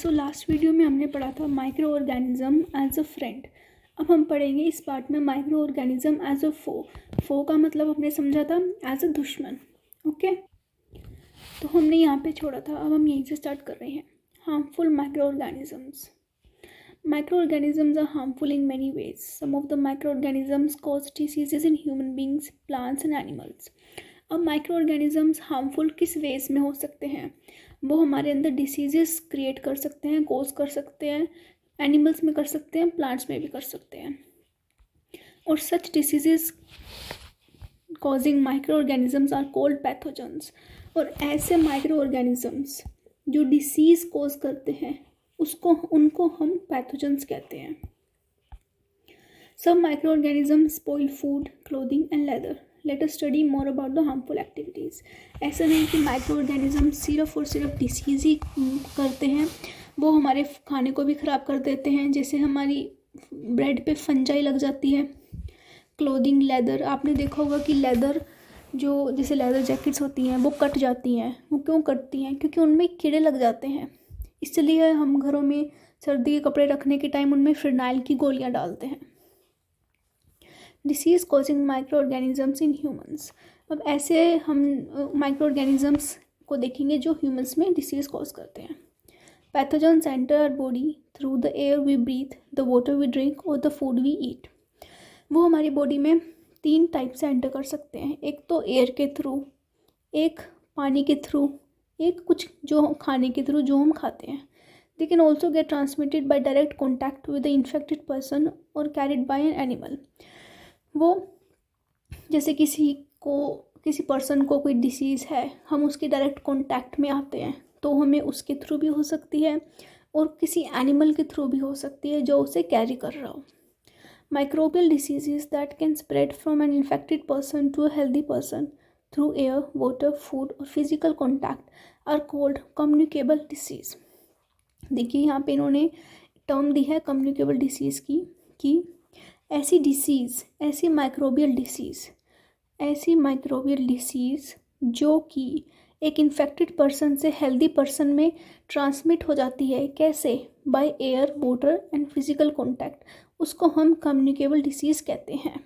So last video में हमने पढ़ा था micro organism as a friend. अब हम पढ़ेंगे इस पार्ट में micro organism as a foe का मतलब हमने समझा था एज अ दुश्मन। ओके, तो हमने यहाँ पे छोड़ा था, अब हम यहीं से स्टार्ट कर रहे हैं। Harmful micro organisms. Microorganisms are harmful in many ways. Some of the microorganisms cause diseases in human beings, plants and animals. अब माइक्रोऑर्गेनिजम्स हार्मफुल किस वेज में हो सकते हैं? वो हमारे अंदर डिसीजेस क्रिएट कर सकते हैं, कोज कर सकते हैं, एनिमल्स में कर सकते हैं, प्लांट्स में भी कर सकते हैं। और such diseases causing microorganisms are called pathogens. और ऐसे माइक्रोऑर्गेनिजम्स जो डिसीज कोज करते हैं उनको हम पैथोजेंस कहते हैं। Some microorganisms spoil food, clothing and leather. Let us study more about the harmful activities. ऐसा नहीं कि माइक्रोऑर्गेनिज्म सिर्फ और सिर्फ डिसीज़ ही करते हैं, वो हमारे खाने को भी ख़राब कर देते हैं। जैसे हमारी ब्रेड पे फंजाई लग जाती है। क्लोथिंग, लेदर, आपने देखा होगा कि लेदर जो जैसे लेदर जैकेट्स होती हैं वो कट जाती हैं। वो क्यों कटती हैं? क्योंकि उनमें कीड़े लग जाते हैं। इसलिए हम घरों में सर्दी के कपड़े रखने के टाइम उनमें फिनाइल की गोलियां डालते हैं। Disease causing micro organisms in humans. अब ऐसे हम माइक्रो को देखेंगे जो ह्यूमंस में डिसीज़ कॉज करते हैं। Pathogens enter our body through the air we breathe, the water we drink और द फूड वी ईट। वो हमारी बॉडी में 3 टाइप से एंटर कर सकते हैं। एक तो एयर के थ्रू, एक पानी के थ्रू, एक कुछ जो खाने के थ्रू जो हम खाते हैं। They can also get transmitted by direct contact with the infected person और कैरिड बाय एन एनिमल। वो जैसे किसी पर्सन को कोई डिसीज़ है, हम उसके डायरेक्ट कांटेक्ट में आते हैं तो हमें उसके थ्रू भी हो सकती है और किसी एनिमल के थ्रू भी हो सकती है जो उसे कैरी कर रहा हो। Microbial diseases that can spread from an infected person to a healthy person through air, water, food और physical contact are called communicable disease. देखिए यहाँ पे इन्होंने टर्म दी है कम्युनिकेबल डिसीज़ की कि ऐसी माइक्रोबियल डिसीज़ जो कि एक इन्फेक्टेड पर्सन से हेल्दी पर्सन में ट्रांसमिट हो जाती है। कैसे? By air, water and physical contact. उसको हम कम्युनिकेबल डिसीज़ कहते हैं।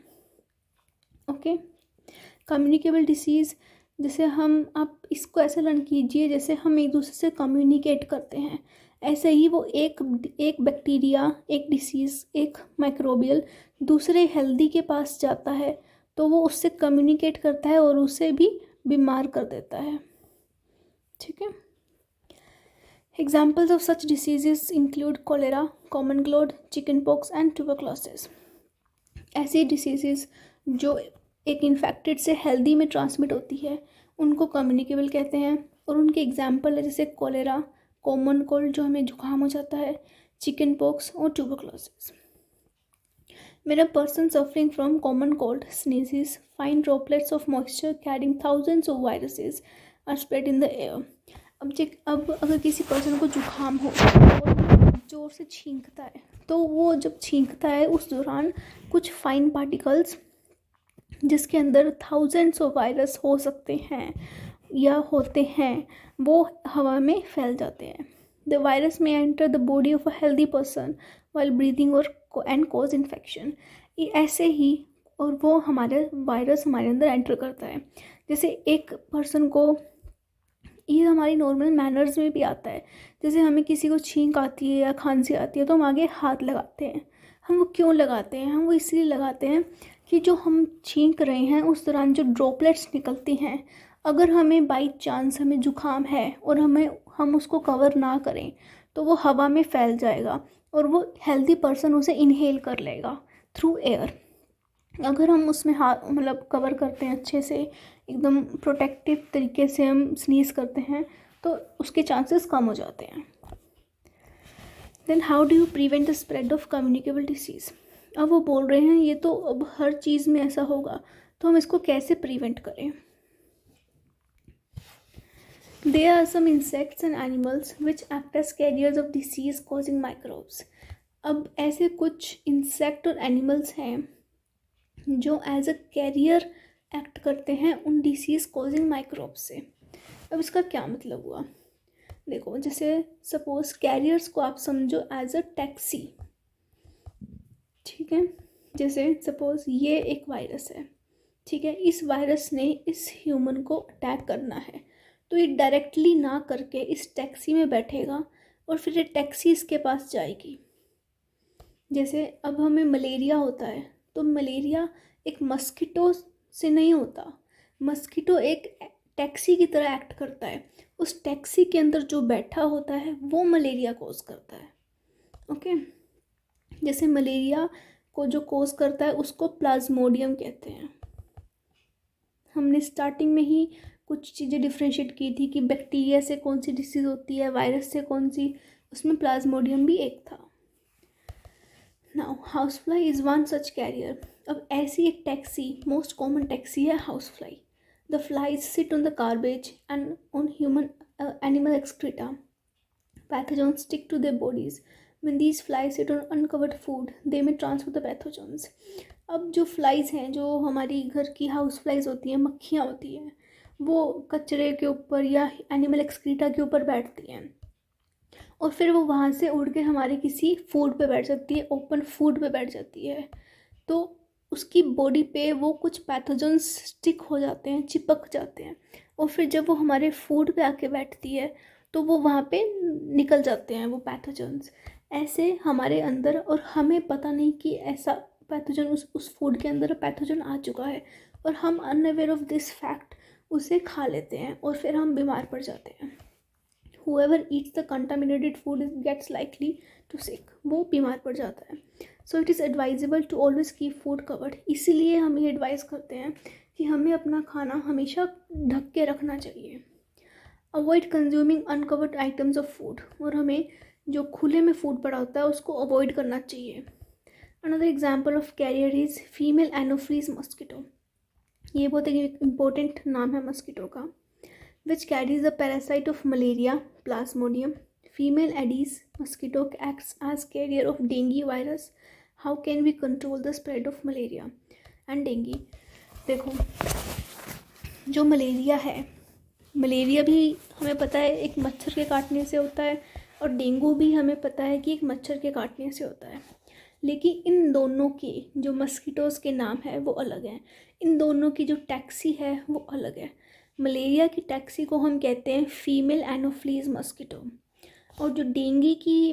ओके, कम्युनिकेबल डिसीज़ जैसे आप इसको ऐसे लर्न कीजिए जैसे हम एक दूसरे से कम्युनिकेट करते हैं। ऐसे ही वो एक बैक्टीरिया, एक डिसीज़, एक माइक्रोबियल दूसरे हेल्दी के पास जाता है तो वो उससे कम्युनिकेट करता है और उसे भी बीमार कर देता है। ठीक है। Examples of such diseases include cholera, common cold, chicken pox and tuberculosis. ऐसी डिसीजेस जो एक इन्फेक्टेड से हेल्दी में ट्रांसमिट होती है उनको कम्युनिकेबल कहते हैं। और उनके एग्जाम्पल है जैसे कोलेरा, कॉमन कोल्ड जो हमें जुकाम हो जाता है, चिकन पॉक्स और tuberculosis. When a person suffering from common cold sneezes, fine droplets of moisture carrying thousands of viruses are spread in the air. अब अगर किसी पर्सन को जुकाम हो और जोर से छींकता है तो वो जब छींकता है उस दौरान कुछ फाइन पार्टिकल्स जिसके अंदर थाउजेंड्स ऑफ वायरस हो सकते हैं या होते हैं वो हवा में फैल जाते हैं। द वायरस में enter the body of a healthy person while breathing और एंड कॉज इन्फेक्शन। ऐसे ही और वो हमारे वायरस हमारे अंदर एंटर करता है। जैसे एक पर्सन को, ये हमारी नॉर्मल मैनर्स में भी आता है। जैसे हमें किसी को छींक आती है या खांसी आती है तो हम आगे हाथ लगाते हैं। हम वो क्यों लगाते हैं? हम वो इसलिए लगाते हैं कि जो हम छींक रहे हैं उस दौरान जो ड्रॉपलेट्स निकलती हैं, अगर हमें बाई चांस हमें जुकाम है और हम उसको कवर ना करें तो वो हवा में फैल जाएगा और वो हेल्दी पर्सन उसे इनहेल कर लेगा थ्रू एयर। अगर हम उसमें हाथ कवर करते हैं, अच्छे से एकदम प्रोटेक्टिव तरीके से हम स्नीज करते हैं तो उसके चांसेस कम हो जाते हैं। Then how do you prevent the spread of communicable disease. अब वो बोल रहे हैं ये तो अब हर चीज़ में ऐसा होगा तो हम इसको कैसे प्रिवेंट करें। There are some insects and animals which act as carriers of disease causing microbes. अब ऐसे कुछ इंसेक्ट और एनिमल्स हैं जो एज अ कैरियर एक्ट करते हैं उन डिसीज़ कॉजिंग माइक्रोब्स से। अब इसका क्या मतलब हुआ? देखो जैसे सपोज कैरियर्स को आप समझो एज अ टैक्सी, ठीक है। जैसे सपोज ये एक वायरस है, ठीक है, इस वायरस ने इस ह्यूमन को अटैक करना है, तो ये डायरेक्टली ना करके इस टैक्सी में बैठेगा और फिर ये टैक्सी इसके पास जाएगी। जैसे अब हमें मलेरिया होता है, तो मलेरिया एक मस्कीटो से नहीं होता, मस्कीटो एक टैक्सी की तरह एक्ट करता है, उस टैक्सी के अंदर जो बैठा होता है वो मलेरिया कोज करता है। ओके, जैसे मलेरिया को जो कोज करता है उसको प्लाज्मोडियम कहते हैं। हमने स्टार्टिंग में ही कुछ चीज़ें डिफ्रेंशिएट की थी कि बैक्टीरिया से कौन सी डिसीज़ होती है, वायरस से कौन सी, उसमें प्लाज्मोडियम भी एक था। Now house fly is one such carrier. अब ऐसी एक टैक्सी, मोस्ट कॉमन टैक्सी है house fly. The flies sit on the garbage and on human animal excreta. Pathogens stick to their bodies. When these flies sit on uncovered food, they may transfer the pathogens. अब जो flies हैं, जो हमारी घर की house flies होती हैं, मक्खियाँ होती हैं, वो कचरे के ऊपर या एनिमल एक्सक्रीटा के ऊपर बैठती हैं और फिर वो वहाँ से उड़ के हमारे किसी फूड पे बैठ जाती है, ओपन फूड पे बैठ जाती है, तो उसकी बॉडी पे वो कुछ पैथोजेंस स्टिक हो जाते हैं, चिपक जाते हैं, और फिर जब वो हमारे फूड पे आके बैठती है तो वो वहाँ पे निकल जाते हैं वो पैथोजेंस। ऐसे हमारे अंदर, और हमें पता नहीं कि ऐसा पैथोजन उस फूड के अंदर पैथोजन आ चुका है, और हम अनअवेयर ऑफ दिस फैक्ट उसे खा लेते हैं और फिर हम बीमार पड़ जाते हैं। whoever eats the contaminated food gets likely to sick, वो बीमार पड़ जाता है। So it is advisable to always keep food covered. इसीलिए हम ये एडवाइस करते हैं कि हमें अपना खाना हमेशा ढक के रखना चाहिए। Avoid consuming uncovered items of food, और हमें जो खुले में फूड पड़ा होता है उसको अवॉइड करना चाहिए। Another example of carrier is female anopheles mosquito. ये बहुत एक इम्पोर्टेंट नाम है मस्कीटो का। which carries the parasite of malaria, Plasmodium. Female Aedes mosquito acts as carrier of dengue virus. How can we control the spread of malaria and dengue? देखो, जो malaria है, malaria भी हमें पता है एक मच्छर के काटने से होता है, और डेंगू भी हमें पता है कि एक मच्छर के काटने से होता है, लेकिन इन दोनों के जो मस्कीटोज़ के नाम है वो अलग हैं, इन दोनों की जो टैक्सी है वो अलग है। मलेरिया की टैक्सी को हम कहते हैं फीमेल एनोफ्लीज मस्कीटो, और जो डेंगू की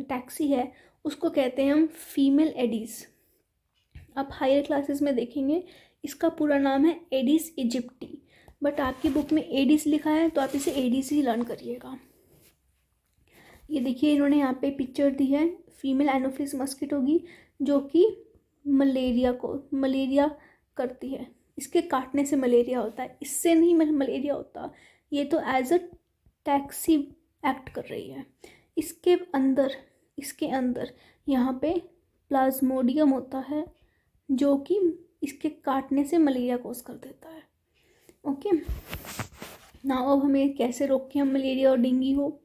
टैक्सी है उसको कहते हैं हम फीमेल एडीज। आप हायर क्लासेस में देखेंगे इसका पूरा नाम है एडिस इजिप्टी, बट आपकी बुक में एडिस लिखा है तो आप इसे एडिस ही लर्न करिएगा। ये देखिए इन्होंने यहाँ पे पिक्चर दी है फीमेल एनोफ्लीज मस्कीटो की, जो कि मलेरिया करती है, इसके काटने से मलेरिया होता है, इससे नहीं मलेरिया होता, ये तो एज अ टैक्सी एक्ट कर रही है। इसके अंदर यहाँ पे प्लाज्मोडियम होता है जो कि इसके काटने से मलेरिया कोज कर देता है। ओके, नाउ अब हमें कैसे रोकें हम मलेरिया और डेंगू हो।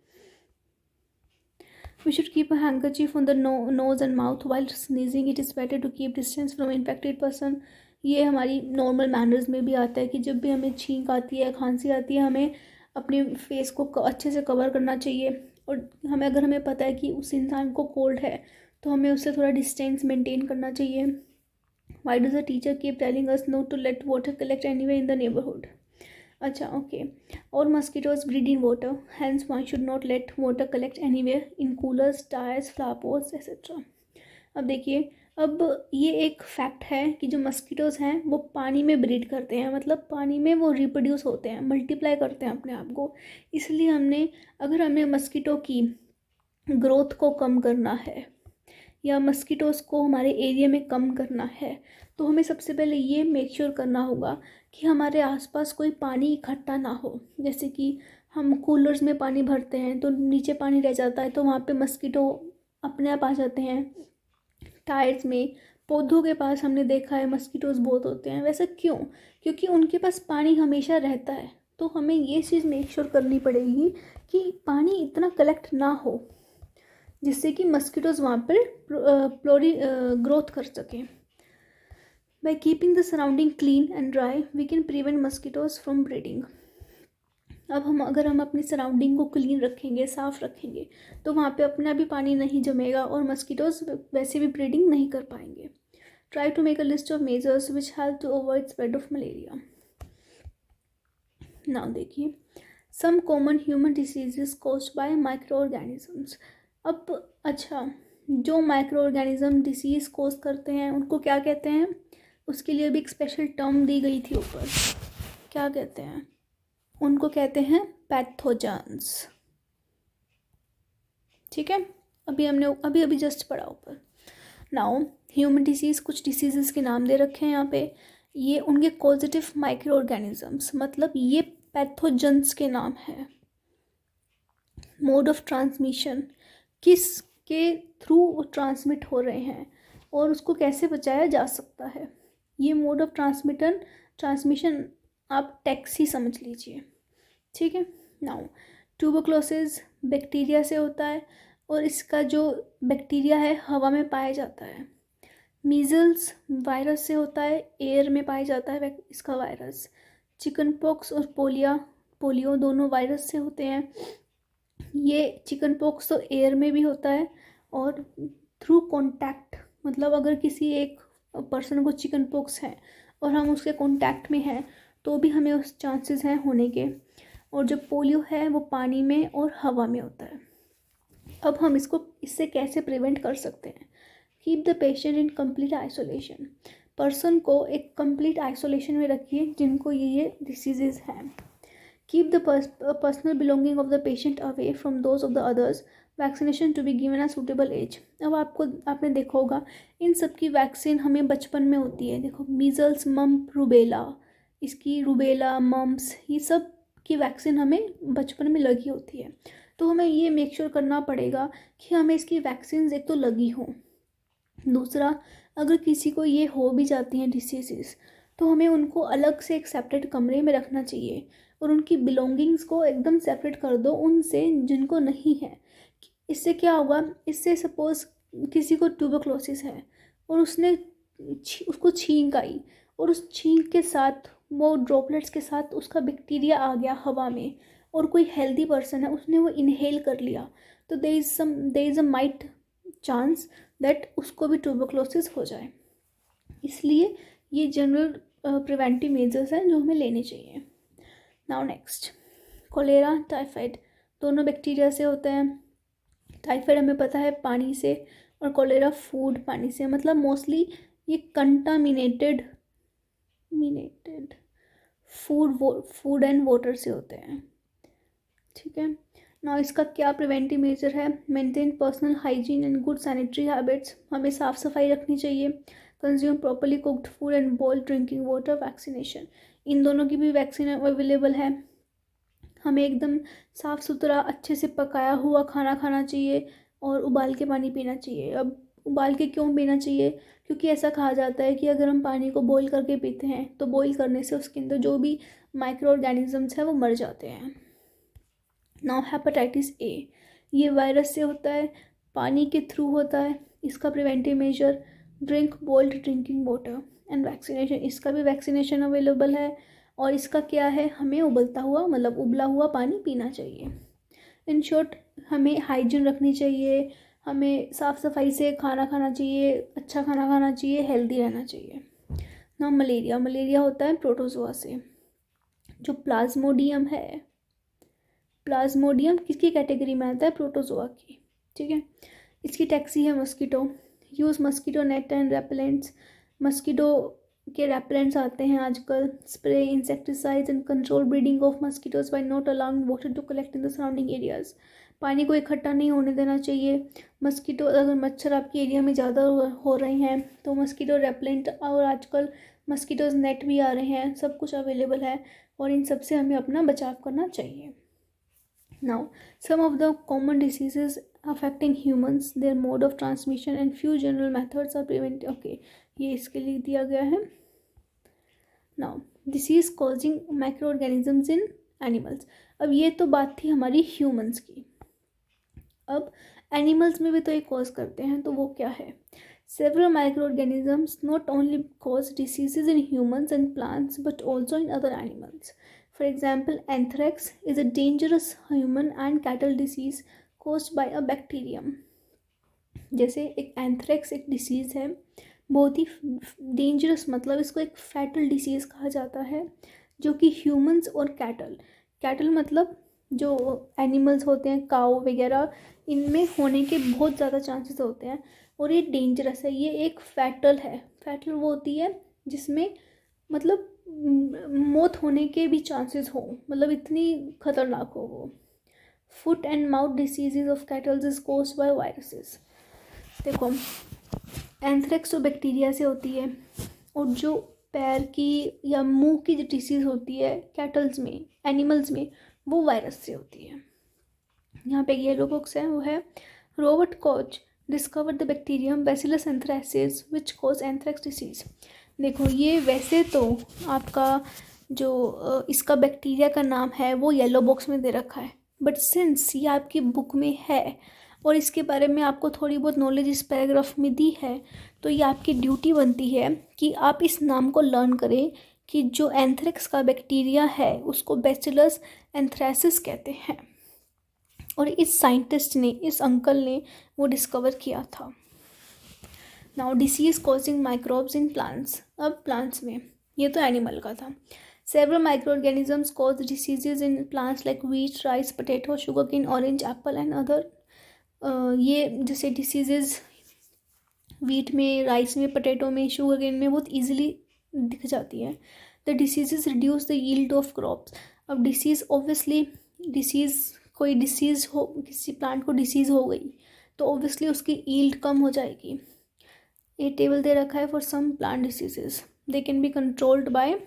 We should keep a handkerchief on the nose and mouth while sneezing. It is better to keep distance from infected person. ये हमारी नॉर्मल मैनर्स में भी आता है कि जब भी हमें छींक आती है, खांसी आती है, हमें अपने फेस को अच्छे से कवर करना चाहिए, और अगर हमें पता है कि उस इंसान को कोल्ड है तो हमें उससे थोड़ा डिस्टेंस मेंटेन करना चाहिए। Why does the teacher keep telling us not to let water collect anywhere in the neighborhood? अच्छा, ओके, और mosquitoes breed in water, hence one should not let water collect anywhere in coolers, tyres, flower pots etcetera. अब देखिए, अब ये एक fact है कि जो मस्कीटोज़ हैं वो पानी में ब्रीड करते हैं, मतलब पानी में वो रिप्रोड्यूस होते हैं, मल्टीप्लाई करते हैं अपने आप को। इसलिए अगर हमें मस्कीटो की ग्रोथ को कम करना है या मस्कीटोज़ को हमारे एरिया में कम करना है, तो हमें सबसे पहले ये मेक श्योर करना होगा कि हमारे आसपास कोई पानी इकट्ठा ना हो। जैसे कि हम कूलर्स में पानी भरते हैं तो नीचे पानी रह जाता है, तो वहाँ पे मस्कीटो अपने आप आ जाते हैं। टायर्स में, पौधों के पास हमने देखा है मस्कीटोज़ बहुत होते हैं। वैसा क्यों? क्योंकि उनके पास पानी हमेशा रहता है, तो हमें ये चीज़ मेक श्योर करनी पड़ेगी कि पानी इतना कलेक्ट ना हो जिससे कि मस्कीटोज़ वहाँ पर ग्रोथ कर सकें। By keeping the surrounding clean and dry, we can prevent mosquitoes from breeding. अब अगर हम अपनी सराउंडिंग को क्लीन रखेंगे, साफ़ रखेंगे, तो वहाँ पे अपना भी पानी नहीं जमेगा और मस्कीटोज़ वैसे भी ब्रीडिंग नहीं कर पाएंगे. Try to make a list of measures which help to avoid spread of malaria. Now देखिए, some common human diseases caused by micro organisms. अब अच्छा, जो माइक्रो ऑर्गेनिज्म डिसीज़ कॉज करते हैं उनको क्या कहते हैं? उसके लिए भी एक स्पेशल टर्म दी गई थी ऊपर. क्या कहते हैं उनको? कहते हैं पैथोजेंस. ठीक है, अभी अभी जस्ट पढ़ा ऊपर. नाउ ह्यूमन डिसीज़, कुछ डिसीजेस के नाम दे रखे हैं यहाँ पे. ये उनके कॉजेटिव माइक्रो ऑर्गेनिजम्स, मतलब ये पैथोजेंस के नाम है. मोड ऑफ ट्रांसमिशन, किसके थ्रू वो ट्रांसमिट हो रहे हैं और उसको कैसे बचाया जा सकता है. ये मोड ऑफ ट्रांसमिशन आप टैक्सी समझ लीजिए. ठीक है. नाउ ट्यूबरक्लोसिस बैक्टीरिया से होता है और इसका जो बैक्टीरिया है हवा में पाया जाता है. मीजल्स वायरस से होता है, एयर में पाया जाता है इसका वायरस. चिकन पॉक्स और पोलियो दोनों वायरस से होते हैं. ये चिकन पॉक्स तो एयर में भी होता है और थ्रू कॉन्टैक्ट, मतलब अगर किसी एक पर्सन को चिकन पॉक्स है और हम उसके कॉन्टैक्ट में हैं तो भी हमें उस चांसेस हैं होने के. और जो पोलियो है वो पानी में और हवा में होता है. अब हम इससे कैसे प्रिवेंट कर सकते हैं? Keep the patient in complete isolation. Person को एक कंप्लीट आइसोलेशन में रखिए जिनको ये डिसीजेज हैं. Keep the personal belonging of the patient away from those of the others. Vaccination to be given at suitable age. अब आपने देखा होगा इन सब की वैक्सीन हमें बचपन में होती है. देखो, मीजल्स, मम्प, रूबेला, इसकी रूबेला, मम्प्स, ये सब की वैक्सीन हमें बचपन में लगी होती है. तो हमें ये मेक श्योर करना पड़ेगा कि हमें इसकी वैक्सीन एक तो लगी हो. दूसरा, अगर किसी को ये हो भी जाती हैं डिसीजेस तो हमें उनको अलग से एक सेपरेट कमरे में रखना चाहिए और उनकी बिलोंगिंग्स को एकदम सेपरेट कर दो उनसे जिनको नहीं है. इससे क्या होगा? इससे सपोज़ किसी को ट्यूबरक्लोसिस है और उसको छींक आई और उस छींक के साथ वो ड्रॉपलेट्स के साथ उसका बैक्टीरिया आ गया हवा में और कोई हेल्दी पर्सन है उसने वो इनहेल कर लिया, तो there is a might chance that उसको भी ट्यूबरक्लोसिस हो जाए. इसलिए ये जनरल प्रिवेंटिव मेजर्स हैं जो हमें लेने चाहिए. नाउ नेक्स्ट, कोलेरा, टाइफाइड दोनों बैक्टीरिया से होते हैं. टाइफाइड हमें पता है पानी से और कोलेरा फूड पानी से, मतलब मोस्टली ये कंटामिनेटेड फूड एंड वाटर से होते हैं. ठीक है. ना इसका क्या प्रिवेंटिव मेजर है? Maintain personal hygiene and good sanitary habits. हमें साफ़ सफाई रखनी चाहिए. Consume properly cooked food and boiled drinking water. Vaccination, इन दोनों की भी वैक्सीन अवेलेबल है. हमें एकदम साफ़ सुथरा अच्छे से पकाया हुआ खाना खाना चाहिए और उबाल के पानी पीना चाहिए. अब उबाल के क्यों पीना चाहिए? क्योंकि ऐसा कहा जाता है कि अगर हम पानी को बॉईल करके पीते हैं तो बॉईल करने से उसके अंदर जो भी माइक्रो ऑर्गेनिजम्स हैं वो मर जाते हैं. नाउ हेपेटाइटिस ए, ये वायरस से होता है, पानी के थ्रू होता है. इसका preventive measure, drink boiled drinking water and vaccination. इसका भी वैक्सीनेशन अवेलेबल है और इसका क्या है? हमें उबला हुआ पानी पीना चाहिए. इन शॉर्ट, हमें हाइजीन रखनी चाहिए, हमें साफ़ सफाई से खाना खाना चाहिए, अच्छा खाना खाना चाहिए, हेल्दी रहना चाहिए. ना मलेरिया होता है प्रोटोजोआ से. जो प्लाज्मोडियम है, प्लाज्मोडियम किसकी कैटेगरी में आता है? प्रोटोजोआ की. ठीक है. इसकी टैक्सी है mosquito. Use mosquito net and repellents. Mosquito के रेपेलेंट्स आते हैं आजकल. Spray insecticides and control breeding of mosquitoes by not allowing water to collect in the surrounding areas. पानी को इकट्ठा नहीं होने देना चाहिए. मस्कीटो, अगर मच्छर आपके एरिया में ज़्यादा हो रहे हैं तो मस्कीटो रेपेलेंट और आजकल मस्कीटोज नेट भी आ रहे हैं. सब कुछ अवेलेबल है और इन सब से हमें अपना बचाव करना चाहिए. Now, some of the common diseases affecting humans, their mode of transmission and few general methods are prevented. Okay, ये इसके लिए दिया गया है. Now, disease causing microorganisms in animals. अब ये तो बात थी हमारी ह्यूमंस की. अब एनिमल्स में भी तो ये कॉज करते हैं, तो वो क्या है? Several microorganisms not only cause diseases in humans and plants but also in other animals. For example, anthrax is a dangerous human and cattle disease caused by a bacterium. जैसे एक एंथ्रेक्स एक disease है, बहुत ही dangerous, मतलब इसको एक fatal disease कहा जाता है, जो कि ह्यूमंस और कैटल मतलब जो एनिमल्स होते हैं, काऊ वगैरह, इनमें होने के बहुत ज़्यादा चांसेस होते हैं और ये डेंजरस है। ये एक फैटल है। फैटल वो होती है जिसमें मतलब मौत होने के भी चांसेस हो, मतलब इतनी खतरनाक हो वो। Foot and mouth diseases of kettles is caused by viruses. देखो, एंथ्रेक्स तो बैक्टीरिया से होती है, और जो पैर की या मुंह की जो डिसीज़ होती है कैटल्स में, एनिमल्स में, वो वायरस से होती है। यहाँ पे येलो बॉक्स है, वो है Robert Koch discover the bacterium bacillus anthracis which cause anthrax disease. देखो, ये वैसे तो आपका जो इसका बैक्टीरिया का नाम है वो येलो बॉक्स में दे रखा है, बट सिंस ये आपकी बुक में है और इसके बारे में आपको थोड़ी बहुत नॉलेज इस पैराग्राफ में दी है, तो ये आपकी ड्यूटी बनती है कि आप इस नाम को लर्न करें कि जो एंथ्रेक्स का बैक्टीरिया है उसको बैसिलस एंथ्रेसिस कहते हैं, और इस साइंटिस्ट ने, इस अंकल ने वो डिस्कवर किया था। Now disease causing microbes in plants. अब प्लांट्स में, ये तो एनिमल का था। Several micro organisms cause diseases in plants like wheat, rice, potato, sugar cane, orange, apple and other. ये जैसे डिसीजेज व्हीट में, राइस में, पोटैटो में, शुगर केन में बहुत ईजिली दिख जाती है। The diseases reduce the yield of crops. अब डिसीज़ ऑब्वियसली, कोई डिसीज़ हो, किसी प्लांट को डिसीज़ हो गई तो ऑब्वियसली उसकी यील्ड कम हो जाएगी। ये टेबल दे रखा है for some plant diseases, they can be controlled by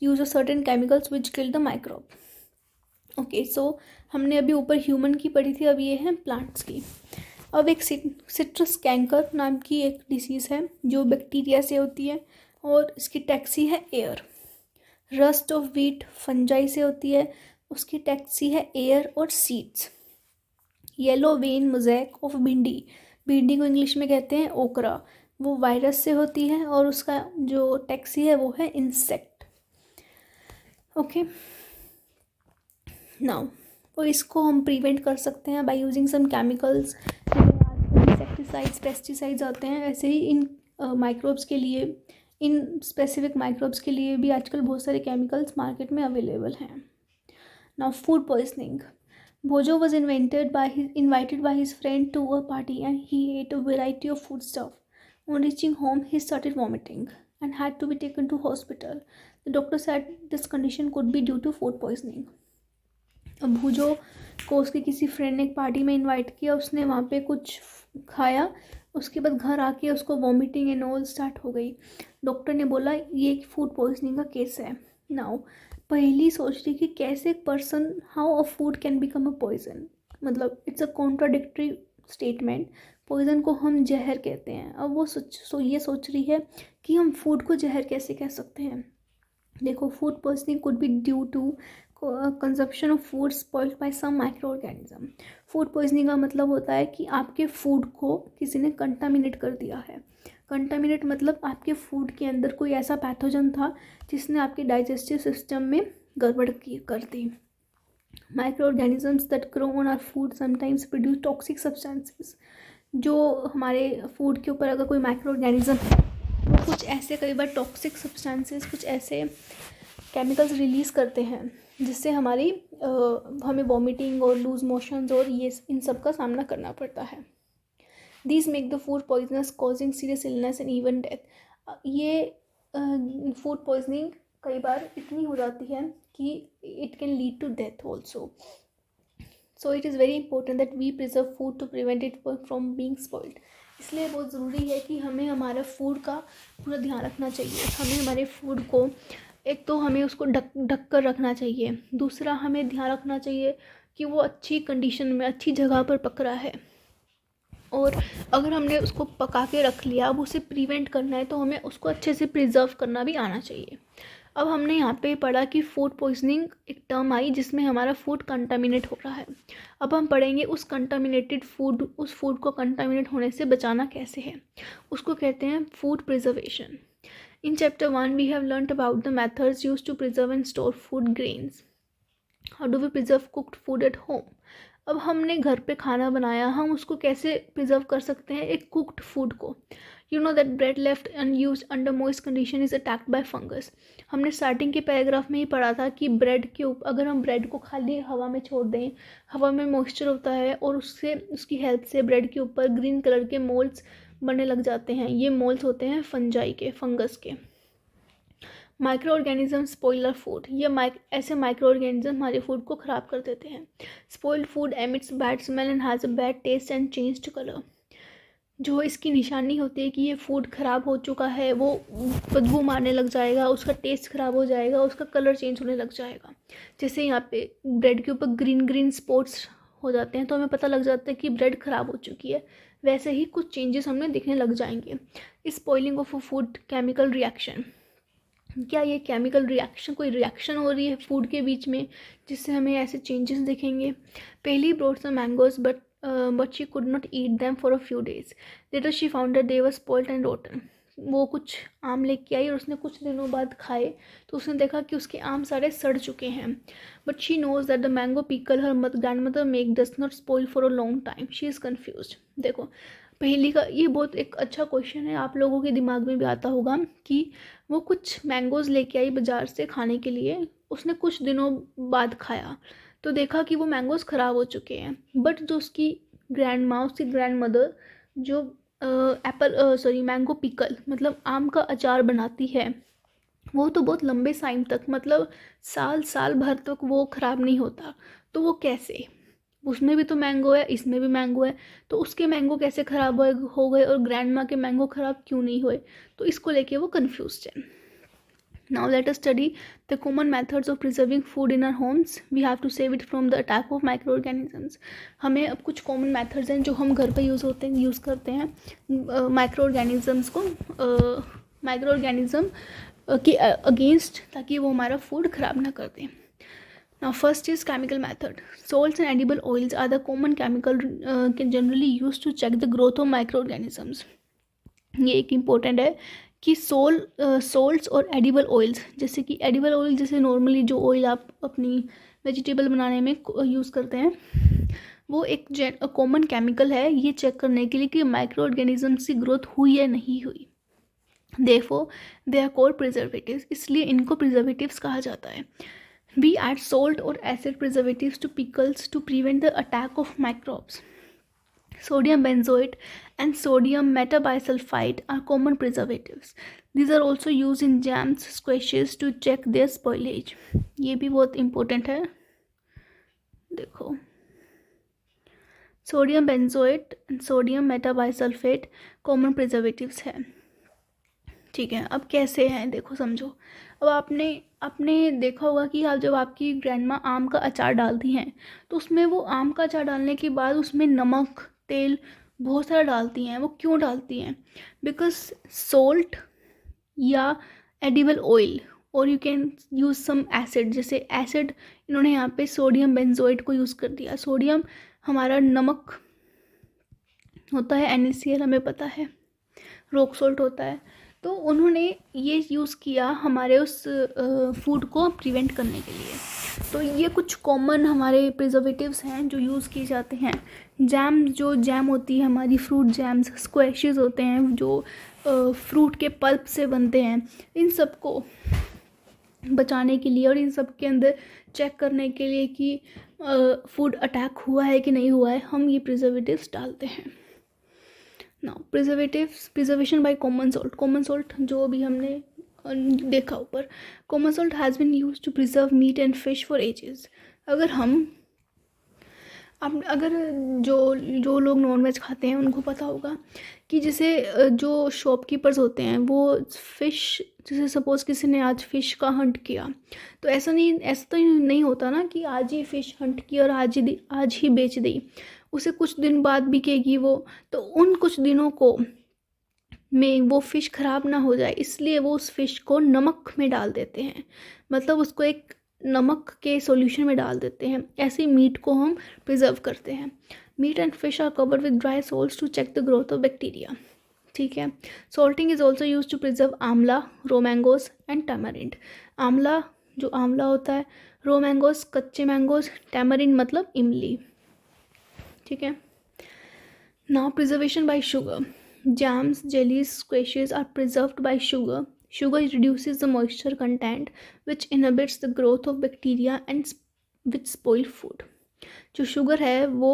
use of certain chemicals which kill the microbe. Okay, so हमने अभी ऊपर ह्यूमन की पढ़ी थी, अब ये है प्लांट्स की। अब एक सिट्रस कैंकर नाम की एक डिसीज़ है जो बैक्टीरिया से होती है और इसकी टैक्सी है air. Rust of wheat fungi से होती है, उसकी टैक्सी है एयर और seeds. Yellow vein mosaic of भिंडी, भिंडी को इंग्लिश में कहते हैं ओकरा, वो वायरस से होती है और उसका जो टैक्सी है वो है इंसेक्ट। ओके, नाउ और इसको हम प्रिवेंट कर सकते हैं by using some chemicals. Insecticides, pesticides आते हैं, ऐसे ही इन माइक्रोब्स के लिए, इन स्पेसिफिक माइक्रोब्स के लिए भी आजकल बहुत सारे केमिकल्स मार्केट में अवेलेबल हैं। Now food poisoning. Bhojo was invited by his friend to a party and he ate a variety of food stuff. On reaching home, he started vomiting and had to be taken to hospital. The doctor said this condition could be due to food poisoning. अब भूजो को उसके किसी friend ने एक party में invite किया, उसने वहाँ पे कुछ खाया, उसके बाद घर आके उसको वॉमिटिंग एंड ऑल स्टार्ट हो गई। डॉक्टर ने बोला ये फूड पॉइजनिंग का केस है। नाउ पहली सोच रही कि कैसे एक person, how a food can become a poison, मतलब it's a contradictory statement. Poison को हम जहर कहते हैं। अब वो ये सोच रही है कि हम फूड को जहर कैसे कह सकते हैं। देखो, food poisoning could be due to consumption of food spoiled by some micro organism. Food poisoning का मतलब होता है कि आपके फूड को किसी ने कंटामिनेट कर दिया है। कंटामिनेट मतलब आपके फूड के अंदर कोई ऐसा पैथोजन था जिसने आपके डाइजेस्टिव सिस्टम में गड़बड़ कर दी। Micro organisms that grow on our food sometimes produce toxic substances. जो हमारे फूड के ऊपर अगर कोई माइक्रो ऑर्गेनिज्म है वो कुछ ऐसे कई बार टॉक्सिक सब्सटेंसेस, कुछ ऐसे केमिकल्स रिलीज़ करते हैं जिससे हमें वॉमिटिंग और लूज मोशंस और ये इन सब का सामना करना पड़ता है। These make the food poisonous, causing serious illness and even death. ये फूड पॉइजनिंग कई बार इतनी हो जाती है कि it can lead to death also. So it is very important that we preserve food to prevent it from being spoiled. इसलिए बहुत ज़रूरी है कि हमें हमारा फूड का पूरा ध्यान रखना चाहिए। हमें हमारे फूड को, एक तो हमें उसको ढक कर रखना चाहिए, दूसरा हमें ध्यान रखना चाहिए कि वो अच्छी कंडीशन में, अच्छी जगह पर पक रहा है, और अगर हमने उसको पका के रख लिया, अब उसे प्रिवेंट करना है तो हमें उसको अच्छे से प्रिजर्व करना भी आना चाहिए। अब हमने यहाँ पे पढ़ा कि फूड पॉइजनिंग एक टर्म आई जिसमें हमारा फूड कंटामिनेट हो रहा है। अब हम पढ़ेंगे उस कंटामिनेटेड फूड, उस फूड को कंटामिनेट होने से बचाना कैसे है, उसको कहते हैं food preservation. In chapter 1 we have learnt about the methods used to preserve and store food grains. How do we preserve cooked food at home? अब हमने घर पे खाना बनाया, हम उसको कैसे प्रिजर्व कर सकते हैं एक कुक्ड फूड को? You know that bread left unused under moist condition is attacked by fungus. हमने स्टार्टिंग के पैराग्राफ में ही पढ़ा था कि ब्रेड के ऊपर अगर हम ब्रेड को खाली हवा में छोड़ दें, हवा में मॉइस्चर होता है और उससे उसकी हेल्प से ब्रेड के ऊपर ग्रीन कलर के मोल्ड्स बनने लग जाते हैं। ये मोल्ड्स होते हैं फंजाई के, फंगस के। माइक्रो ऑर्गेनिज्म स्पॉइलर फूड, ये ऐसे माइक्रो ऑर्गेनिज्म हमारे फूड को ख़राब कर देते हैं। Spoiled food emits bad smell and has a bad taste and changed colour. जो इसकी निशानी होती है कि ये फूड ख़राब हो चुका है, वो बदबू मारने लग जाएगा, उसका टेस्ट ख़राब हो जाएगा, उसका कलर चेंज होने लग जाएगा। जैसे यहाँ पे ब्रेड के ऊपर ग्रीन ग्रीन स्पॉट्स हो जाते हैं तो हमें पता लग जाता है कि ब्रेड ख़राब हो चुकी है। वैसे ही कुछ चेंजेस हमें दिखने लग जाएंगे। Spoiling of a food chemical reaction, क्या ये केमिकल रिएक्शन, कोई रिएक्शन हो रही है फूड के बीच में जिससे हमें ऐसे चेंजेस दिखेंगे? पहली brought some mangoes but she could not eat them for a few days, later she found that they were spoiled and rotten. वो कुछ आम लेके आई और उसने कुछ दिनों बाद खाए तो उसने देखा कि उसके आम सारे सड़ चुके हैं। But she knows that the mango pickle her grandmother make does not spoil for a long time, she is confuse. देखो पहली का ये बहुत एक अच्छा क्वेश्चन है, आप लोगों के दिमाग में भी आता होगा कि वो कुछ मैंगोज़ लेके आई बाज़ार से खाने के लिए, उसने कुछ दिनों बाद खाया तो देखा कि वो मैंगोज़ ख़राब हो चुके हैं। बट जो उसकी ग्रैंड माँ, उसकी ग्रैंड मदर जो मैंगो पिकल मतलब आम का अचार बनाती है, वो तो बहुत लंबे टाइम तक मतलब साल साल भर तक वो ख़राब नहीं होता। तो वो कैसे, उसमें भी तो मैंगो है, इसमें भी मैंगो है, तो उसके मैंगो कैसे ख़राब हो गए और ग्रैंड माँ के मैंगो ख़राब क्यों नहीं हुए? तो इसको लेके वो कन्फ्यूज है। Now let us study the common methods of preserving food in our homes. We have to save it from the attack of microorganisms. हमें अब कुछ common methods हैं जो हम घर पे यूज़ करते हैं माइक्रो ऑर्गेनिजम्स को माइक्रो ऑर्गेनिज्म के अगेंस्ट, ताकि वो हमारा फूड ख़राब ना कर दें। Now first is chemical method. Salts and edible oils are the common chemical generally used to check the growth of microorganisms. ये एक इम्पोर्टेंट है कि सोल्ट्स और एडिबल ऑयल्स, जैसे कि एडिबल ऑयल जैसे नॉर्मली जो ऑयल आप अपनी वेजिटेबल बनाने में यूज़ करते हैं, वो एक कॉमन केमिकल है ये चेक करने के लिए कि माइक्रो ऑर्गेनिजम्स की ग्रोथ हुई या नहीं हुई। Therefore they are called preservatives, इसलिए इनको प्रिजर्वेटिव्स कहा जाता है। We add salt or acid preservatives to pickles to prevent the attack of microbes. Sodium benzoate and sodium metabisulfite are common preservatives. These are also used in jams, squashes to check their spoilage. ये भी बहुत important है। देखो sodium benzoate and sodium metabisulphite common preservatives है। ठीक है, अब कैसे हैं देखो समझो। अब आपने देखा होगा कि आप जब आपकी ग्रैंडमा आम का अचार डालती हैं तो उसमें वो आम का अचार डालने के बाद उसमें नमक, तेल बहुत सारा डालती हैं। वो क्यों डालती हैं? बिकॉज सोल्ट या एडिबल ऑयल और you can use some acid, जैसे एसिड इन्होंने यहाँ पे सोडियम बेंजोएट को यूज़ कर दिया। सोडियम हमारा नमक होता है, NaCl हमें पता है, रॉक सॉल्ट होता है, तो उन्होंने ये यूज़ किया हमारे उस फूड को प्रिवेंट करने के लिए। तो ये कुछ कॉमन हमारे प्रिजर्वेटिव्स हैं जो यूज़ किए जाते हैं। जैम होती है हमारी, फ्रूट जैम्स, स्क्वैशेस होते हैं जो फ्रूट के पल्प से बनते हैं, इन सब को बचाने के लिए और इन सब के अंदर चेक करने के लिए कि फूड अटैक हुआ है कि नहीं हुआ है, हम ये प्रिजर्वेटिव्स डालते हैं। Now preservation by common salt जो भी हमने देखा ऊपर, common salt has been used to preserve meat and fish for ages. अगर जो लोग नॉनवेज खाते हैं उनको पता होगा कि जैसे जो शॉपकीपर्स होते हैं वो फ़िश, जैसे सपोज़ किसी ने आज फ़िश का हंट किया, तो ऐसा तो नहीं होता ना कि आज ही फ़िश हंट की और आज ही बेच दी, उसे कुछ दिन बाद बिकेगी वो। तो उन कुछ दिनों में वो फ़िश ख़राब ना हो जाए इसलिए वो उस फ़िश को नमक में डाल देते हैं, मतलब उसको एक नमक के सॉल्यूशन में डाल देते हैं। ऐसे मीट को हम प्रिजर्व करते हैं। Meat and fish are covered with dry salts to check the growth of bacteria. ठीक है, salting is also use to preserve amla, raw mangoes and tamarind. आंवला जो आंवला होता है, रो मैंगोज कच्चे मैंगोज, टैमरिन मतलब इमली, ठीक है। Now preservation by sugar, jams, jellies, squashes are preserved by sugar. Sugar reduces the moisture content, which inhibits the growth of bacteria and which spoil food. जो शुगर है वो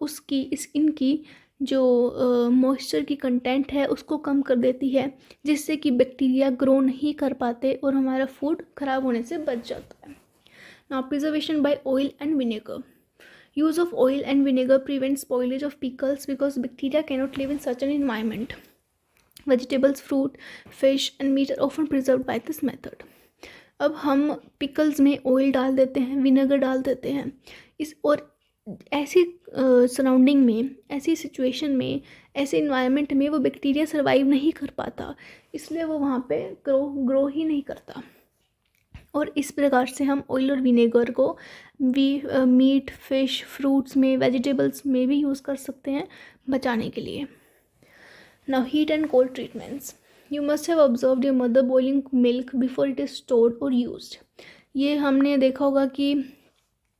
उसकी इनकी जो मॉइस्चर की कंटेंट है उसको कम कर देती है, जिससे कि बैक्टीरिया ग्रो नहीं कर पाते और हमारा फूड ख़राब होने से बच जाता है. Now preservation by oil and vinegar. Use of oil and vinegar prevent spoilage of pickles because bacteria cannot live in such an environment. Vegetables, fruit, fish and meat are often preserved by this method. अब हम pickles में oil डाल देते हैं, vinegar डाल देते हैं इस, और ऐसी सराउंडिंग में, ऐसी सिचुएशन में, ऐसे इन्वायरमेंट में वो बैक्टीरिया सर्वाइव नहीं कर पाता, इसलिए वो वहाँ पे ग्रो ही नहीं करता. और इस प्रकार से हम ऑयल और विनेगर को मीट, फिश, फ्रूट्स में, वेजिटेबल्स में भी यूज़ कर सकते हैं बचाने के लिए. Now heat and cold treatments. You must have observed your mother boiling milk before it is stored or used. ये हमने देखा होगा कि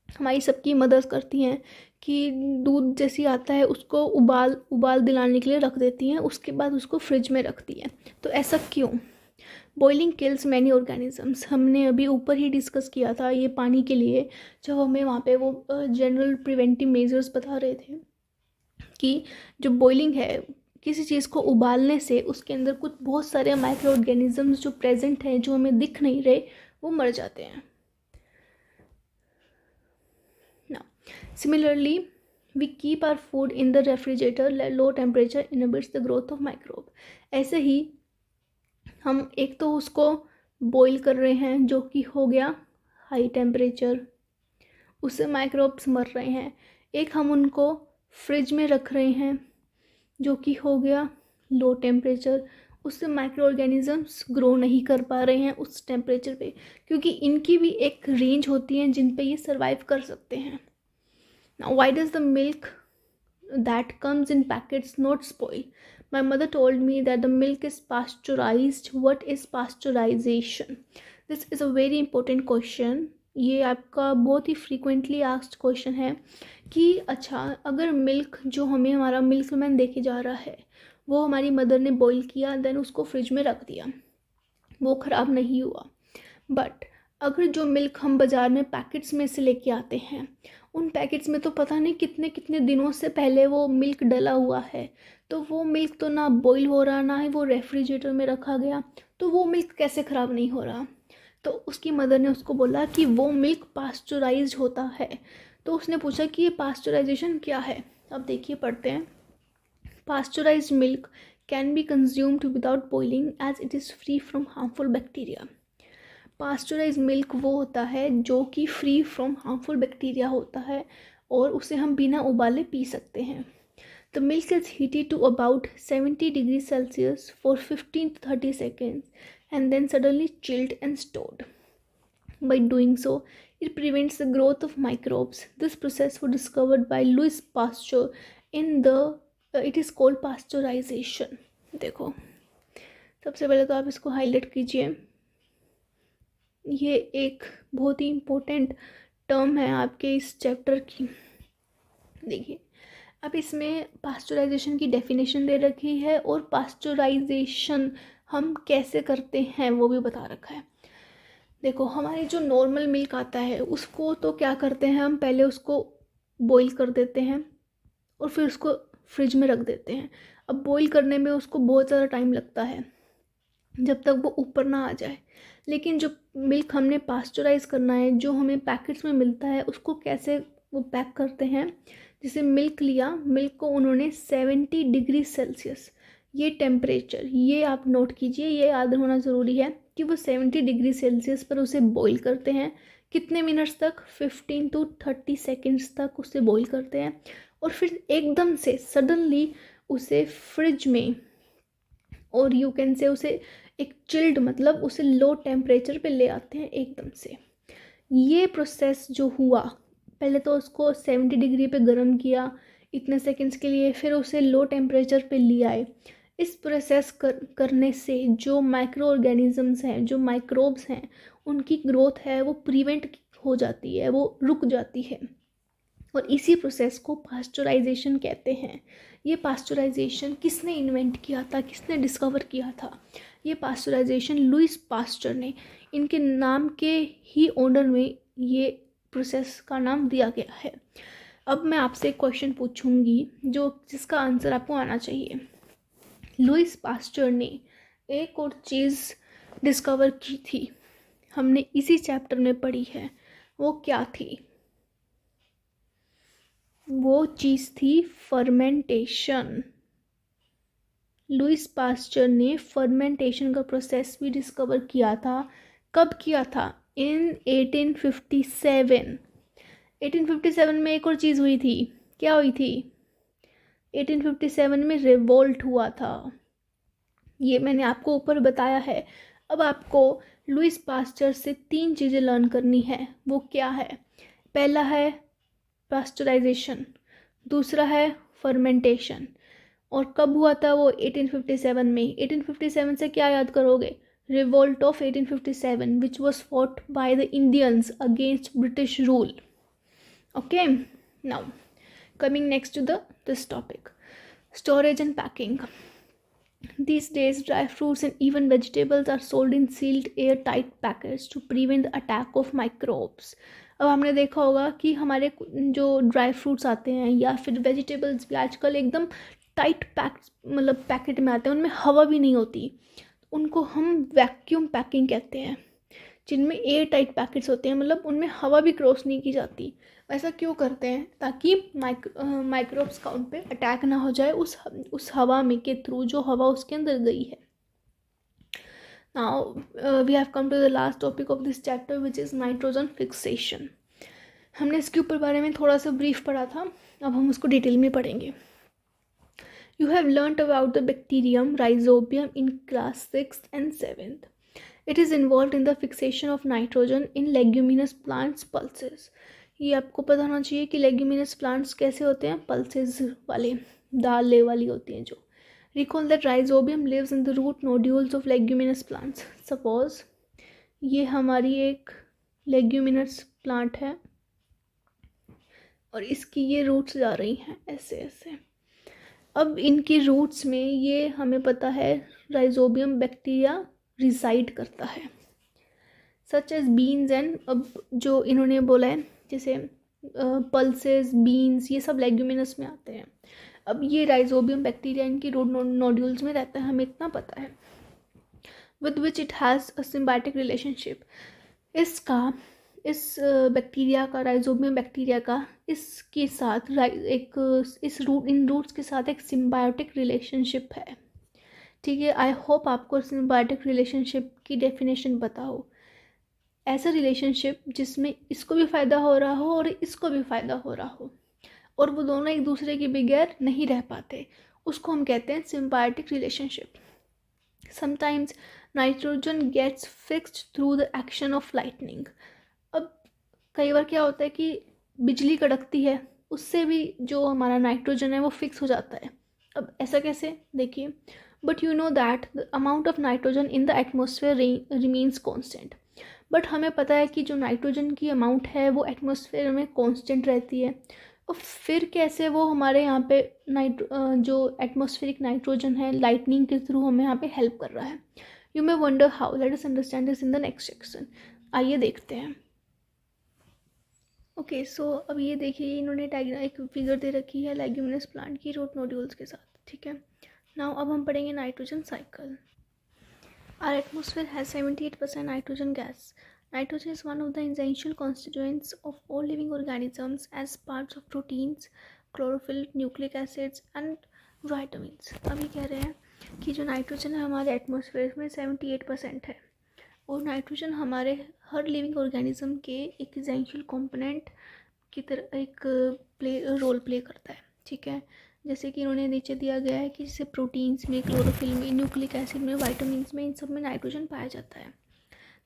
हमारी सबकी मदर्स करती हैं कि दूध जैसी आता है उसको उबाल दिलाने के लिए रख देती हैं, उसके बाद उसको फ्रिज में रखती हैं. तो ऐसा क्यों? Boiling kills many organisms. हमने अभी ऊपर ही डिस्कस किया था ये पानी के लिए, जब हमें वहाँ पे वो जनरल प्रिवेंटिव मेजर्स बता रहे थे कि जो बॉइलिंग है, किसी चीज़ को उबालने से उसके अंदर कुछ बहुत सारे माइक्रो ऑर्गेनिजम्स जो प्रेजेंट हैं, जो हमें दिख नहीं रहे, वो मर जाते हैं. Now similarly we keep our food in the refrigerator. Low temperature inhibits the growth of microbe. ऐसे ही हम एक तो उसको बॉईल कर रहे हैं जो कि हो गया हाई टेम्परेचर, उससे माइक्रोब्स मर रहे हैं. एक हम उनको फ्रिज में रख रहे हैं जो कि हो गया लो टेम्परेचर, उससे माइक्रो ऑर्गेनिजम्स ग्रो नहीं कर पा रहे हैं उस टेम्परेचर पे, क्योंकि इनकी भी एक रेंज होती है जिन पे ये सर्वाइव कर सकते हैं. Now why does the milk that comes in packets not spoil? My mother told me that the milk is pasteurised. What is pasteurisation? This is a very important question. ये आपका बहुत ही फ्रीक्वेंटली आस्क्ड क्वेश्चन है कि अच्छा, अगर milk जो हमें हमारा मिल्क मैन देके जा रहा है वो हमारी मदर ने बॉईल किया, देन उसको फ्रिज में रख दिया, वो ख़राब नहीं हुआ. बट अगर जो मिल्क हम बाज़ार में पैकेट्स में से लेके आते हैं, उन पैकेट्स में तो पता नहीं कितने कितने दिनों से पहले वो मिल्क डला हुआ है, तो वो मिल्क तो ना बॉईल हो रहा, ना ही वो रेफ्रिजरेटर में रखा गया, तो वो मिल्क कैसे ख़राब नहीं हो रहा? तो उसकी मदर ने उसको बोला कि वो मिल्क पास्चराइज्ड होता है. तो उसने पूछा कि ये पास्चराइजेशन क्या है? अब देखिए, पढ़ते हैं. Pasteurised milk can be consumed without boiling as it is free from harmful bacteria. Pasteurised milk वो होता है जो कि फ्री फ्रॉम हार्मफुल बैक्टीरिया होता है और उसे हम बिना उबाले पी सकते हैं. The milk is heated to about 70 degrees Celsius for 15 to 30 seconds and then suddenly chilled and stored. By doing so, it prevents the growth of microbes. This process was discovered by Louis Pasteur in it is called pasteurization. देखो, सबसे पहले तो आप इसको highlight कीजिए. ये एक बहुत ही इम्पोर्टेंट टर्म है आपके इस चैप्टर की. देखिए, अब इसमें पास्चराइजेशन की डेफिनेशन दे रखी है और पास्चराइजेशन हम कैसे करते हैं वो भी बता रखा है. देखो, हमारे जो नॉर्मल मिल्क आता है उसको तो क्या करते हैं, हम पहले उसको बॉईल कर देते हैं और फिर उसको फ्रिज में रख देते हैं. अब बॉईल करने में उसको बहुत ज़्यादा टाइम लगता है जब तक वो ऊपर ना आ जाए. लेकिन जो मिल्क हमने पास्चराइज करना है, जो हमें पैकेट्स में मिलता है, उसको कैसे वो पैक करते हैं. जैसे मिल्क लिया, मिल्क को उन्होंने 70 डिग्री सेल्सियस, ये टेम्परेचर, ये आप नोट कीजिए, ये याद होना ज़रूरी है कि वो 70 डिग्री सेल्सियस पर उसे बॉईल करते हैं. कितने मिनट्स तक? 15 to 30 सेकेंड्स तक उसे बॉईल करते हैं और फिर एकदम से सडनली उसे फ्रिज में, और यू कैन से उसे एक चिल्ड, मतलब उसे लो टेम्परेचर पे ले आते हैं एकदम से. ये प्रोसेस जो हुआ, पहले तो उसको 70 डिग्री पे गर्म किया इतने सेकंड्स के लिए, फिर उसे लो टेम्परेचर पे ले आए. इस प्रोसेस करने से जो माइक्रो ऑर्गेनिजम्स हैं, जो माइक्रोब्स हैं, उनकी ग्रोथ है वो प्रिवेंट हो जाती है, वो रुक जाती है। और इसी प्रोसेस को पास्चराइजेशन कहते हैं। ये पास्चराइजेशन किसने इन्वेंट किया था, किसने डिस्कवर किया था? ये पास्चराइजेशन लुइस पास्चर ने, इनके नाम के ही ऑनर में ये प्रोसेस का नाम दिया गया है। अब मैं आपसे एक क्वेश्चन पूछूंगी जिसका आंसर आपको आना चाहिए। लुइस पास्चर ने एक और चीज़ डिस्कवर की थी, हमने इसी चैप्टर में पढ़ी है, वो क्या थी? वो चीज़ थी फर्मेंटेशन। लुइस पास्चर ने फर्मेंटेशन का प्रोसेस भी डिस्कवर किया था। कब किया था? इन 1857। 1857 में एक और चीज़ हुई थी। क्या हुई थी? 1857 में रिवोल्ट हुआ था। ये मैंने आपको ऊपर बताया है। अब आपको लुइस पास्चर से 3 चीज़ें लर्न करनी है। वो क्या है? पहला है पास्चराइजेशन, दूसरा है फर्मेंटेशन, और कब हुआ था वो? 1857 में। 1857 से क्या याद करोगे? Revolt of 1857 which was fought by the Indians against British rule. Okay, now coming next to this topic, storage and packing. These days, dry fruits and even vegetables are sold in sealed airtight packets to prevent the attack of microbes. अब हमने देखा होगा कि हमारे जो dry fruits आते हैं या फिर वेजिटेबल्स भी आजकल एकदम टाइट मतलब पैकेट में आते हैं, उनमें हवा भी नहीं होती, उनको हम वैक्यूम पैकिंग कहते हैं, जिनमें एयर टाइट पैकेट्स होते हैं, मतलब उनमें हवा भी क्रॉस नहीं की जाती। ऐसा क्यों करते हैं? ताकि माइक्रोब्स का उन पे अटैक ना हो जाए उस हवा में के थ्रू, जो हवा उसके अंदर गई है। Now we have come to the last topic of this chapter which is nitrogen fixation. हमने इसके ऊपर बारे में थोड़ा सा ब्रीफ पढ़ा था, अब हम उसको डिटेल में पढ़ेंगे. You have learnt about the bacterium Rhizobium in class 6th and 7th. It is involved in the fixation of nitrogen in leguminous plants pulses. ये आपको पता होना चाहिए कि leguminous plants कैसे होते हैं? pulses वाले, दाले वाली होती हैं जो. Recall that Rhizobium lives in the root nodules of leguminous plants. Suppose ये हमारी एक leguminous plant है और इसकी ये roots जा रही हैं ऐसे ऐसे. अब इनकी रूट्स में ये हमें पता है राइजोबियम बैक्टीरिया रिसाइड करता है, सच एज बीन्स एंड, अब जो इन्होंने बोला है जैसे पल्सेस, बीन्स, ये सब लेग्यूमिनस में आते हैं. अब ये राइजोबियम बैक्टीरिया इनकी रूट नोड्यूल्स में रहता है, हमें इतना पता है. With which it has a symbiotic relationship. इस बैक्टीरिया का, राइजोबियम बैक्टीरिया का इसके साथ इन रूट्स के साथ एक सिम्बायोटिक रिलेशनशिप है. ठीक है, आई होप आपको सिम्बायोटिक रिलेशनशिप की डेफिनेशन पता हो. ऐसा रिलेशनशिप जिसमें इसको भी फ़ायदा हो रहा हो और इसको भी फ़ायदा हो रहा हो, और वो दोनों एक दूसरे के बगैर नहीं रह पाते, उसको हम कहते हैं symbiotic relationship. Sometimes nitrogen gets fixed through the action of lightning. अब कई बार क्या होता है कि बिजली कड़कती है, उससे भी जो हमारा नाइट्रोजन है वो फिक्स हो जाता है. अब ऐसा कैसे? देखिए, but you know that the amount of nitrogen in the atmosphere remains constant. But हमें पता है कि जो नाइट्रोजन की अमाउंट है वो एटमोसफेयर में कॉन्स्टेंट रहती है. और फिर कैसे वो हमारे यहाँ पे जो एटमोसफेरिक नाइट्रोजन है लाइटनिंग के थ्रू हमें यहाँ पे हेल्प कर रहा है. You may wonder how. Let us understand this in the next section. आइए देखते हैं. ओके, सो अब ये देखिए, इन्होंने एक फिगर दे रखी है लेग्यूमिनस प्लांट की रूट नोड्यूल्स के साथ. ठीक है, नाउ अब हम पढ़ेंगे nitrogen cycle. Our atmosphere has 78% nitrogen gas. Nitrogen is one of the essential constituents of all living organisms as parts of proteins, chlorophyll, nucleic acids and vitamins. अभी कह रहे हैं कि जो नाइट्रोजन है हमारे एटमॉस्फेयर में 78% है, और नाइट्रोजन हमारे हर लिविंग ऑर्गेनिज्म के एक एसेंशियल कंपोनेंट की तरह एक रोल प्ले करता है. ठीक है, जैसे कि इन्होंने नीचे दिया गया है कि जैसे प्रोटीन्स में, क्लोरोफिल में, न्यूक्लिक एसिड में, वाइटामिन्स में, इन सब में नाइट्रोजन पाया जाता है.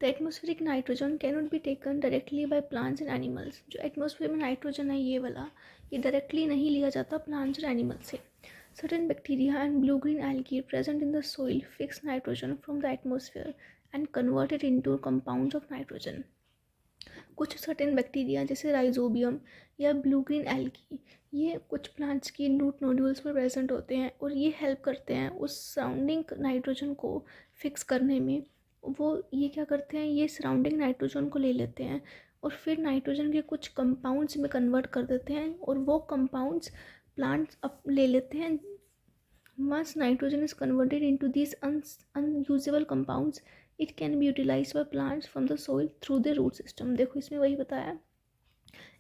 The atmospheric nitrogen can not be taken directly by plants and animals. जो एटमोस्फेयर में नाइट्रोजन है ये वाला, ये डायरेक्टली नहीं लिया जाता प्लांट्स और एनिमल से. Certain bacteria and blue-green algae present in the soil fix nitrogen from the atmosphere and convert it into compounds of nitrogen. कुछ सर्टेन बैक्टीरिया जैसे राइजोबियम या ब्लू ग्रीन एल्गी, ये कुछ प्लांट्स की रूट नोड्यूल्स में present होते हैं और ये हेल्प करते हैं उस सराउंडिंग नाइट्रोजन को फिक्स करने में। वो ये क्या करते हैं, ये सराउंडिंग नाइट्रोजन को ले लेते हैं और फिर नाइट्रोजन के कुछ कंपाउंड्स में कन्वर्ट कर देते हैं और वो कंपाउंड्स प्लांट्स ले लेते हैं। Once nitrogen is converted into these unusable compounds, it can be utilized by plants from the soil through the root system. देखो इसमें वही बताया,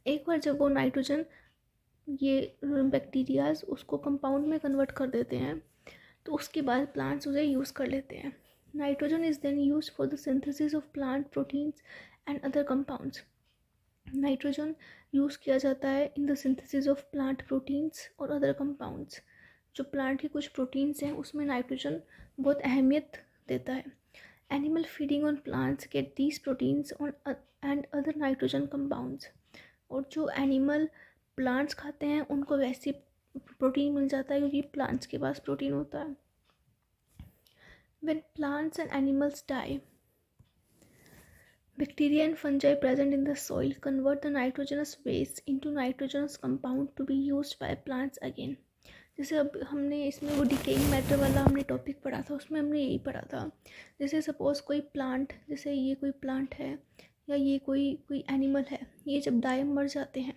एक बार जब वो नाइट्रोजन ये बैक्टीरियाज उसको कंपाउंड में कन्वर्ट कर देते हैं तो उसके बाद प्लांट्स उसे यूज़ कर लेते हैं। Nitrogen is then use for the synthesis of plant proteins and other compounds. Nitrogen use किया जाता है in the synthesis of plant proteins और अदर कंपाउंड्स। जो प्लांट की कुछ प्रोटीन्स हैं उसमें नाइट्रोजन बहुत अहमियत देता है। Animal feeding on plants get these proteins on and other nitrogen compounds. और जो एनिमल प्लांट्स खाते हैं उनको वैसे प्रोटीन मिल जाता है क्योंकि प्लांट्स के पास प्रोटीन होता है। When plants and animals die, bacteria and fungi present in the soil convert the nitrogenous waste into nitrogenous compound to be used by plants again. जैसे अब हमने इसमें वो डिकेइंग मैटर वाला हमने टॉपिक पढ़ा था, उसमें हमने यही पढ़ा था। जैसे सपोज़ कोई प्लांट, जैसे ये कोई प्लांट है या ये कोई एनिमल है, ये जब डाई मर जाते हैं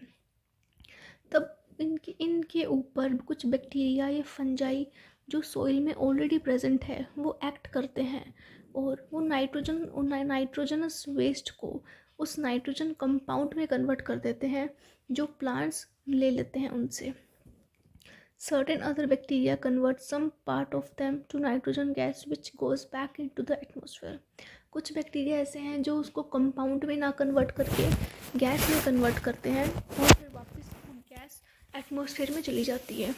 तब इनके ऊपर कुछ बैक्टीरिया या फंजाई जो सोइल में ऑलरेडी प्रेजेंट है वो एक्ट करते हैं और वो नाइट्रोजनस वेस्ट को उस नाइट्रोजन कंपाउंड में कन्वर्ट कर देते हैं जो प्लांट्स ले लेते हैं उनसे। Certain other bacteria convert some part of them to nitrogen gas which goes back into the atmosphere. कुछ बैक्टीरिया ऐसे हैं जो उसको कंपाउंड में ना कन्वर्ट करके गैस में कन्वर्ट करते हैं और फिर वापस गैस एटमॉस्फेयर में चली जाती है।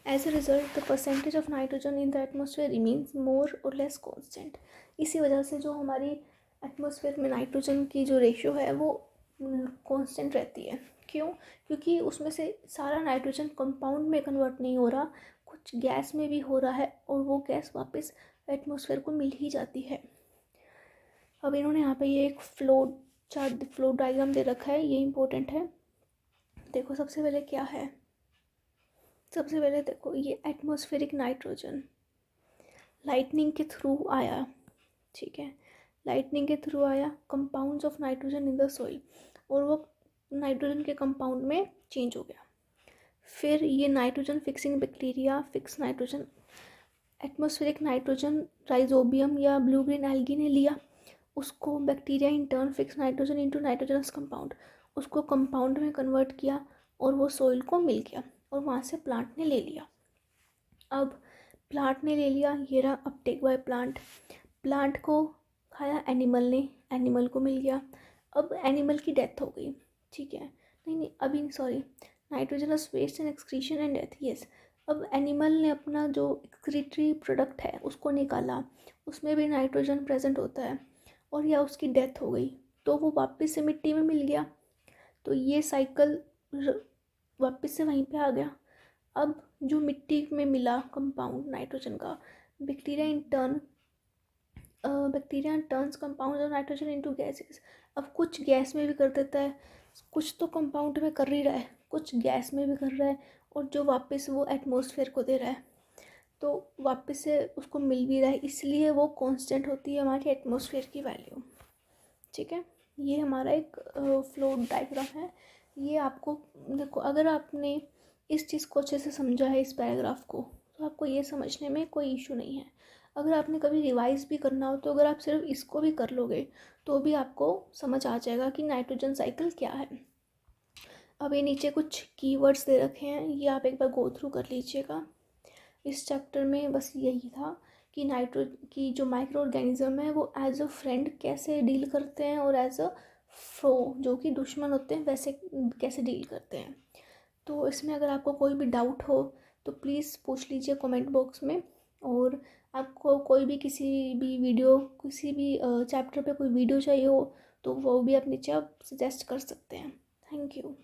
As a result, the percentage of nitrogen in the atmosphere remains more or less constant. इसी वजह से जो हमारी एटमॉस्फेयर में नाइट्रोजन की जो रेशियो है वो कांस्टेंट रहती है। क्यों? क्योंकि उसमें से सारा नाइट्रोजन कंपाउंड में कन्वर्ट नहीं हो रहा, कुछ गैस में भी हो रहा है और वो गैस वापस एटमॉस्फेयर को मिल ही जाती है। अब इन्होंने यहाँ पे ये एक फ्लो डायग्राम दे रखा है, ये इम्पोर्टेंट है। देखो सबसे पहले क्या है, सबसे पहले देखो ये एटमॉस्फेरिक नाइट्रोजन लाइटनिंग के थ्रू आया, ठीक है, लाइटनिंग के थ्रू आया compounds of nitrogen in the soil और वो नाइट्रोजन के कंपाउंड में चेंज हो गया। फिर ये nitrogen fixing bacteria fix nitrogen, atmospheric nitrogen rhizobium या ब्लू ग्रीन एल्गी ने लिया, उसको bacteria in turn fix nitrogen into nitrogenous compound, उसको कंपाउंड में कन्वर्ट किया और वो सॉइल को मिल गया और वहाँ से प्लांट ने ले लिया। अब प्लांट ने ले लिया, ये रहा अपटेक बाय प्लांट, प्लांट को खाया एनिमल ने, एनिमल को मिल गया। अब एनिमल की डेथ हो गई, ठीक है, नहीं अभी sorry, nitrogenous waste and excretion and death, yes. अब एनिमल ने अपना जो एक्सक्रीटरी प्रोडक्ट है उसको निकाला, उसमें भी नाइट्रोजन प्रेजेंट होता है और या उसकी डेथ हो गई तो वो वापस से मिट्टी में मिल गया, तो ये साइकिल वापस से वहीं पे आ गया। अब जो मिट्टी में मिला कंपाउंड नाइट्रोजन का, bacteria turns compound of nitrogen into gases. अब कुछ गैस में भी कर देता है, कुछ तो कंपाउंड में कर ही रहा है, कुछ गैस में भी कर रहा है और जो वापस वो एटमॉस्फेयर को दे रहा है तो वापस से उसको मिल भी रहा है, इसलिए वो कांस्टेंट होती है हमारी एटमॉस्फेयर की वैल्यू, ठीक है। ये हमारा एक फ्लो डायग्राम है। ये आपको देखो, अगर आपने इस चीज़ को अच्छे से समझा है इस पैराग्राफ को, तो आपको ये समझने में कोई इशू नहीं है। अगर आपने कभी रिवाइज भी करना हो तो अगर आप सिर्फ इसको भी कर लोगे तो भी आपको समझ आ जाएगा कि नाइट्रोजन साइकिल क्या है। अब ये नीचे कुछ कीवर्ड्स दे रखे हैं, ये आप एक बार गो थ्रू कर लीजिएगा। इस चैप्टर में बस यही था कि जो माइक्रो ऑर्गेनिज्म है वो एज अ फ्रेंड कैसे डील करते हैं और एज अ फ्रो जो कि दुश्मन होते हैं वैसे कैसे डील करते हैं। तो इसमें अगर आपको कोई भी डाउट हो तो प्लीज़ पूछ लीजिए कमेंट बॉक्स में, और आपको कोई भी किसी भी चैप्टर पे कोई वीडियो चाहिए हो तो वो भी आप नीचे आप सजेस्ट कर सकते हैं। Thank you.